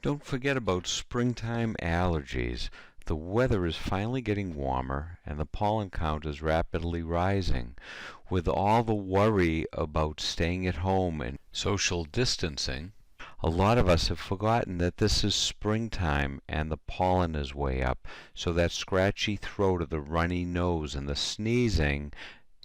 Don't forget about springtime allergies. The weather is finally getting warmer and the pollen count is rapidly rising. With all the worry about staying at home and social distancing, a lot of us have forgotten that this is springtime and the pollen is way up. So that scratchy throat or the runny nose and the sneezing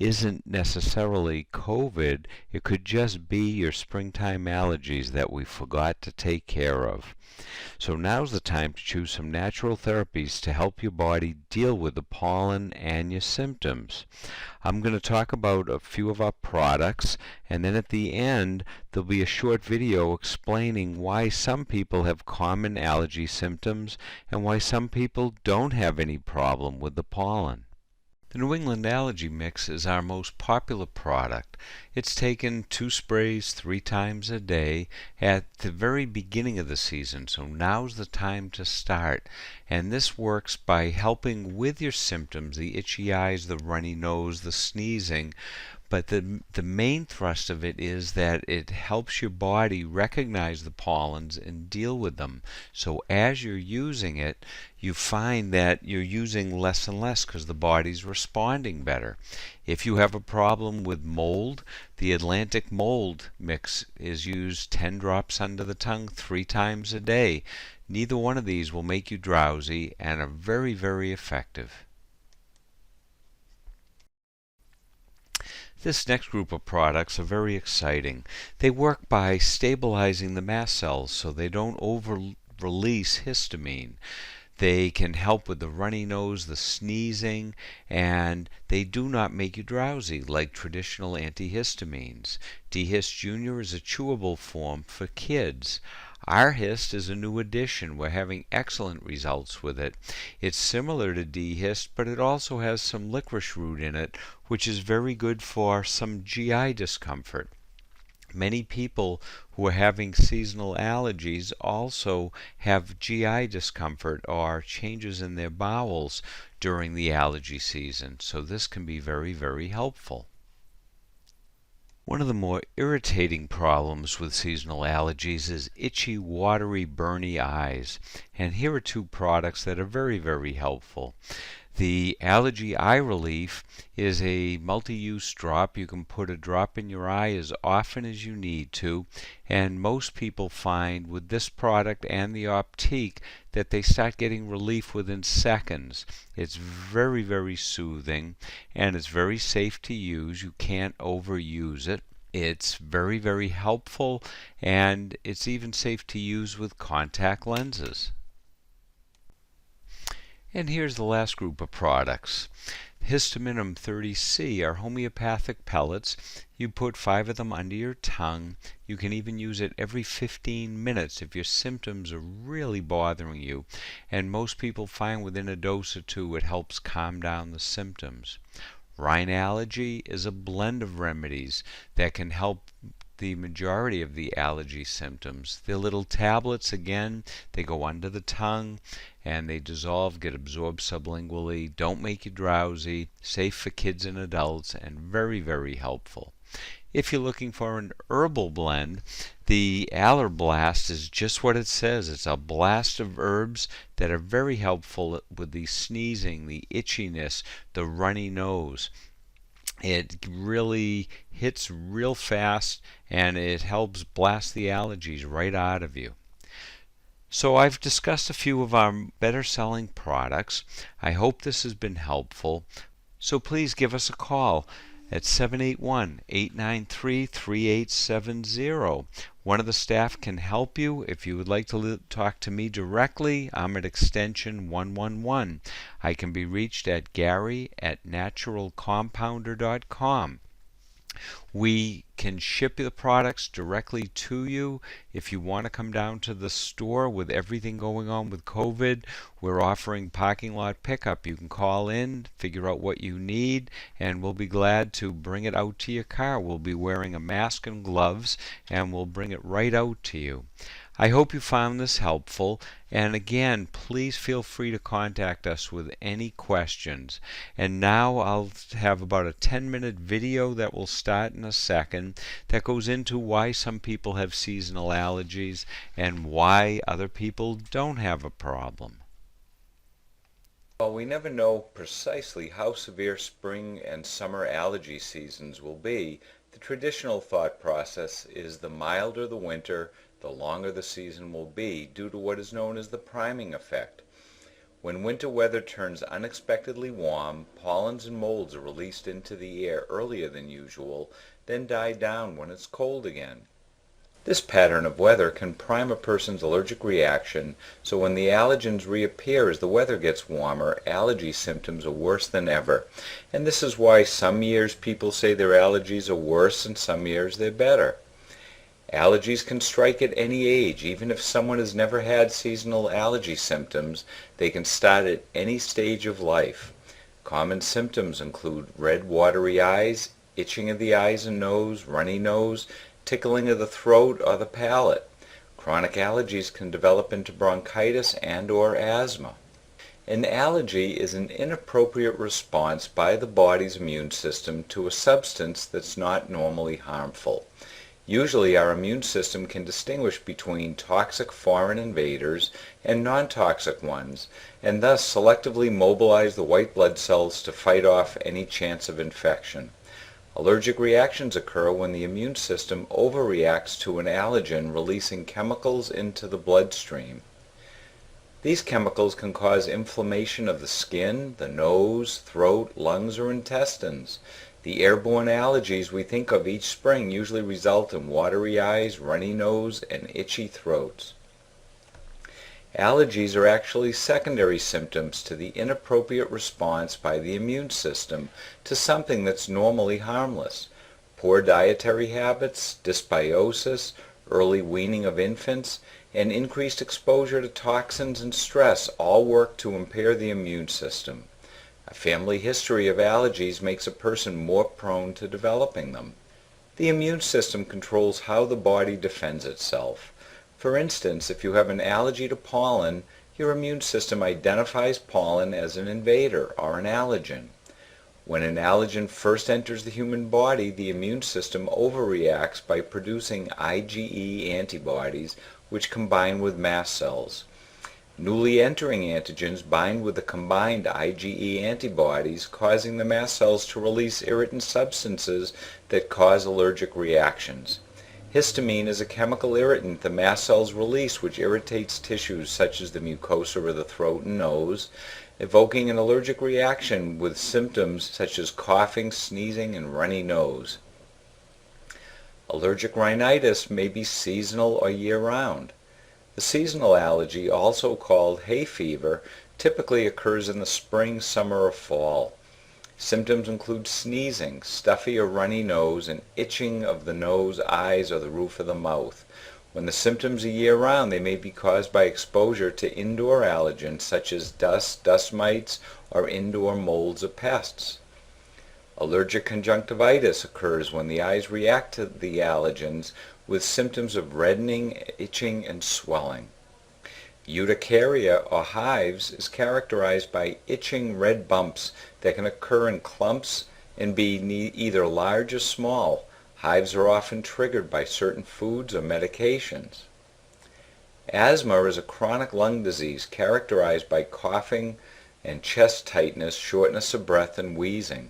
isn't necessarily COVID. It could just be your springtime allergies that we forgot to take care of. So now's the time to choose some natural therapies to help your body deal with the pollen and your symptoms. I'm going to talk about a few of our products, and then at the end there'll be a short video explaining why some people have common allergy symptoms and why some people don't have any problem with the pollen. The New England Allergy Mix is our most popular product. It's taken 2 sprays 3 times a day at the very beginning of the season, so now's the time to start. And this works by helping with your symptoms, the itchy eyes, the runny nose, the sneezing. But the main thrust of it is that it helps your body recognize the pollens and deal with them. So as you're using it, you find that you're using less and less because the body's responding better. If you have a problem with mold, the Atlantic Mold Mix is used 10 drops under the tongue 3 times a day. Neither one of these will make you drowsy and are very, very effective. This next group of products are very exciting. They work by stabilizing the mast cells so they don't over-release histamine. They can help with the runny nose, the sneezing, and they do not make you drowsy like traditional antihistamines. D-hist Jr. is a chewable form for kids. R-hist is a new addition. We're having excellent results with it. It's similar to d-hist, but it also has some licorice root in it, which is very good for some GI discomfort. Many people who are having seasonal allergies also have GI discomfort or changes in their bowels during the allergy season, so this can be very, very helpful. One of the more irritating problems with seasonal allergies is itchy, watery, burny eyes. And here are 2 products that are very, very helpful. The Allergy Eye Relief is a multi-use drop. You can put a drop in your eye as often as you need to, and most people find with this product and the Optique that they start getting relief within seconds. It's very, very soothing, and it's very safe to use. You can't overuse it. It's very, very helpful, and it's even safe to use with contact lenses. And here's the last group of products. Histaminum 30C are homeopathic pellets. You put 5 of them under your tongue. You can even use it every 15 minutes if your symptoms are really bothering you. And most people find within a dose or 2 it helps calm down the symptoms. Rhinology is a blend of remedies that can help the majority of the allergy symptoms. They're little tablets. Again, they go under the tongue and they dissolve, get absorbed sublingually, don't make you drowsy, safe for kids and adults, and very, very helpful. If you're looking for an herbal blend, the Allerblast is just what it says. It's a blast of herbs that are very helpful with the sneezing, the itchiness, the runny nose. It really hits real fast and it helps blast the allergies right out of you. So I've discussed a few of our better selling products. I hope this has been helpful. So please give us a call at 781-893-3870. One of the staff can help you. If you would like to talk to me directly, I'm at extension 111. I can be reached at gary@naturalcompounder.com. We can ship the products directly to you. If you want to come down to the store with everything going on with COVID, we're offering parking lot pickup. You can call in, figure out what you need, and we'll be glad to bring it out to your car. We'll be wearing a mask and gloves, and we'll bring it right out to you. I hope you found this helpful, and again, please feel free to contact us with any questions. And now I'll have about a 10-minute video that will start in a second that goes into why some people have seasonal allergies and why other people don't have a problem. Well, we never know precisely how severe spring and summer allergy seasons will be. The traditional thought process is the milder the winter, the longer the season will be, due to what is known as the priming effect. When winter weather turns unexpectedly warm, pollens and molds are released into the air earlier than usual, then die down when it's cold again. This pattern of weather can prime a person's allergic reaction, so when the allergens reappear as the weather gets warmer, allergy symptoms are worse than ever. And this is why some years people say their allergies are worse and some years they're better. Allergies can strike at any age. Even if someone has never had seasonal allergy symptoms, they can start at any stage of life. Common symptoms include red, watery eyes, itching of the eyes and nose, runny nose, tickling of the throat or the palate. Chronic allergies can develop into bronchitis and/or asthma. An allergy is an inappropriate response by the body's immune system to a substance that's not normally harmful. Usually our immune system can distinguish between toxic foreign invaders and non-toxic ones, and thus selectively mobilize the white blood cells to fight off any chance of infection. Allergic reactions occur when the immune system overreacts to an allergen, releasing chemicals into the bloodstream. These chemicals can cause inflammation of the skin, the nose, throat, lungs, or intestines. The airborne allergies we think of each spring usually result in watery eyes, runny nose, and itchy throats. Allergies are actually secondary symptoms to the inappropriate response by the immune system to something that's normally harmless. Poor dietary habits, dysbiosis, early weaning of infants, and increased exposure to toxins and stress all work to impair the immune system. A family history of allergies makes a person more prone to developing them. The immune system controls how the body defends itself. For instance, if you have an allergy to pollen, your immune system identifies pollen as an invader or an allergen. When an allergen first enters the human body, the immune system overreacts by producing IgE antibodies, which combine with mast cells. Newly entering antigens bind with the combined IgE antibodies, causing the mast cells to release irritant substances that cause allergic reactions. Histamine is a chemical irritant the mast cells release, which irritates tissues such as the mucosa of the throat and nose, evoking an allergic reaction with symptoms such as coughing, sneezing, and runny nose. Allergic rhinitis may be seasonal or year-round. The seasonal allergy, also called hay fever, typically occurs in the spring, summer, or fall. Symptoms include sneezing, stuffy or runny nose, and itching of the nose, eyes, or the roof of the mouth. When the symptoms are year-round, they may be caused by exposure to indoor allergens such as dust, dust mites, or indoor molds or pests. Allergic conjunctivitis occurs when the eyes react to the allergens with symptoms of reddening, itching, and swelling. Urticaria or hives is characterized by itching red bumps that can occur in clumps and be either large or small. Hives are often triggered by certain foods or medications. Asthma is a chronic lung disease characterized by coughing and chest tightness, shortness of breath, and wheezing.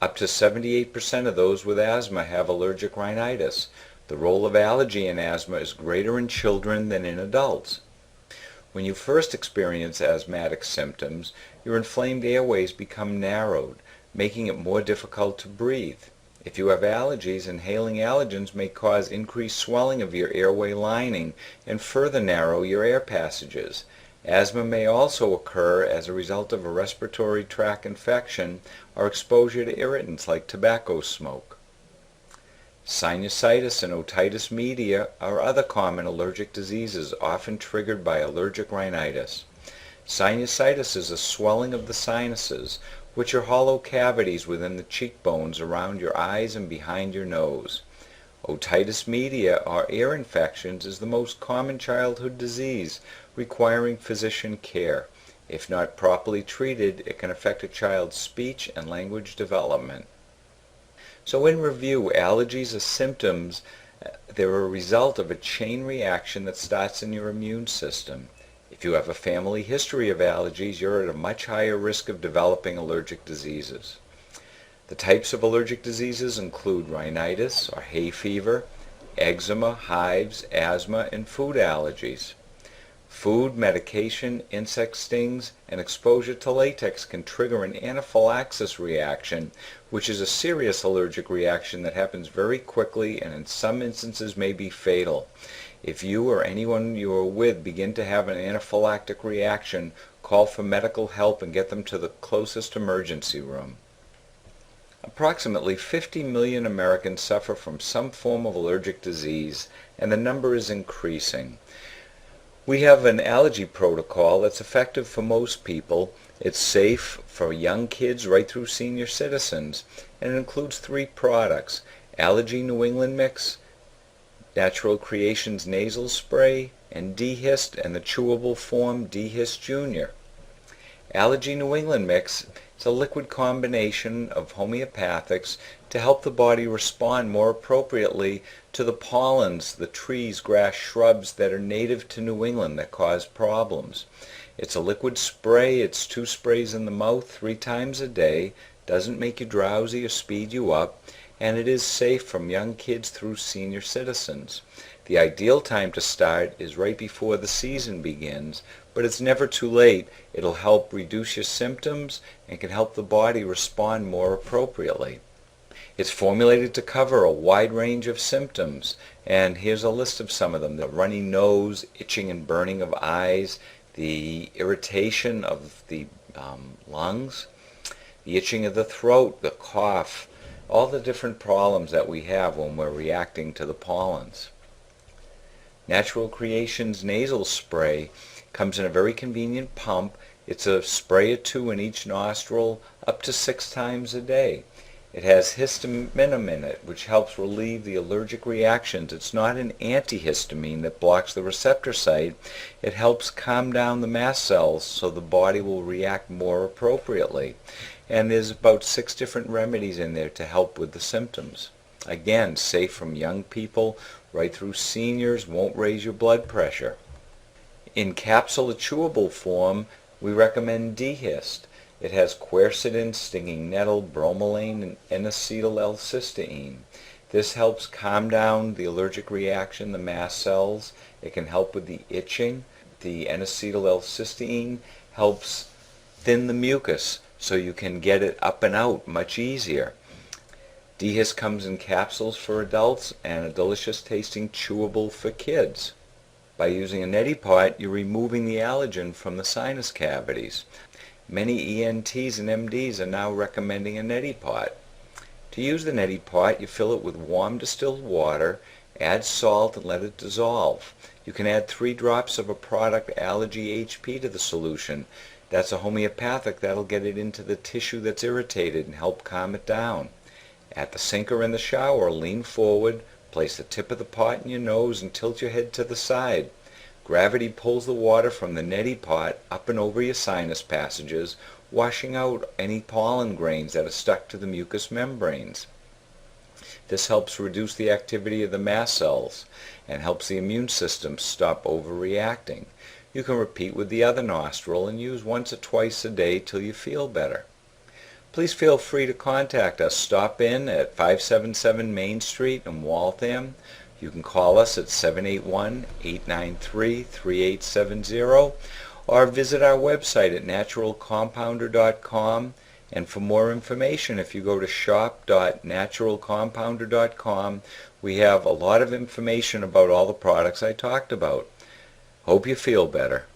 Up to 78% of those with asthma have allergic rhinitis. The role of allergy in asthma is greater in children than in adults. When you first experience asthmatic symptoms, your inflamed airways become narrowed, making it more difficult to breathe. If you have allergies, inhaling allergens may cause increased swelling of your airway lining and further narrow your air passages. Asthma may also occur as a result of a respiratory tract infection or exposure to irritants like tobacco smoke. Sinusitis and otitis media are other common allergic diseases often triggered by allergic rhinitis. Sinusitis is a swelling of the sinuses, which are hollow cavities within the cheekbones around your eyes and behind your nose. Otitis media, or ear infections, is the most common childhood disease requiring physician care. If not properly treated, it can affect a child's speech and language development. So in review, allergies are symptoms. They're a result of a chain reaction that starts in your immune system. If you have a family history of allergies, you're at a much higher risk of developing allergic diseases. The types of allergic diseases include rhinitis or hay fever, eczema, hives, asthma, and food allergies. Food, medication, insect stings, and exposure to latex can trigger an anaphylaxis reaction, which is a serious allergic reaction that happens very quickly and in some instances may be fatal. If you or anyone you are with begin to have an anaphylactic reaction, call for medical help and get them to the closest emergency room. Approximately 50 million Americans suffer from some form of allergic disease, and the number is increasing. We have an allergy protocol that's effective for most people. It's safe for young kids right through senior citizens, and it includes 3 products: Allergy New England mix, Natural Creations nasal spray, and d-hist and the chewable form d-hist Jr. Allergy New England mix is a liquid combination of homeopathics to help the body respond more appropriately to the pollens, the trees, grass, shrubs that are native to New England that cause problems. It's a liquid spray. It's 2 sprays in the mouth 3 times a day. Doesn't make you drowsy or speed you up, and it is safe from young kids through senior citizens. The ideal time to start is right before the season begins, but it's never too late. It'll help reduce your symptoms and can help the body respond more appropriately. It's formulated to cover a wide range of symptoms, and here's a list of some of them: the runny nose, itching and burning of eyes, the irritation of the lungs, the itching of the throat, the cough, all the different problems that we have when we're reacting to the pollens. Natural Creations nasal spray comes in a very convenient pump. It's a spray or 2 in each nostril up to 6 times a day. It has histamine in it, which helps relieve the allergic reactions. It's not an antihistamine that blocks the receptor site. It helps calm down the mast cells so the body will react more appropriately. And there's about 6 different remedies in there to help with the symptoms. Again, safe from young people right through seniors, won't raise your blood pressure. In capsule or chewable form, we recommend d-hist. It has quercetin, stinging nettle, bromelain, and N-acetyl-L-cysteine. This helps calm down the allergic reaction, the mast cells. It can help with the itching. The N-acetyl-L-cysteine helps thin the mucus so you can get it up and out much easier. D-hist comes in capsules for adults and a delicious tasting chewable for kids. By using a neti pot, you're removing the allergen from the sinus cavities. Many ENTs and MDs are now recommending a neti pot. To use the neti pot, you fill it with warm distilled water, add salt, and let it dissolve. You can add 3 drops of a product, Allergy HP, to the solution. That's a homeopathic that'll get it into the tissue that's irritated and help calm it down. At the sink or in the shower, lean forward, place the tip of the pot in your nose and tilt your head to the side. Gravity pulls the water from the neti pot up and over your sinus passages, washing out any pollen grains that are stuck to the mucous membranes. This helps reduce the activity of the mast cells and helps the immune system stop overreacting. You can repeat with the other nostril and use once or twice a day till you feel better. Please feel free to contact us. Stop in at 577 Main Street in Waltham. You can call us at 781-893-3870 or visit our website at naturalcompounder.com. And for more information, if you go to shop.naturalcompounder.com, we have a lot of information about all the products I talked about. Hope you feel better.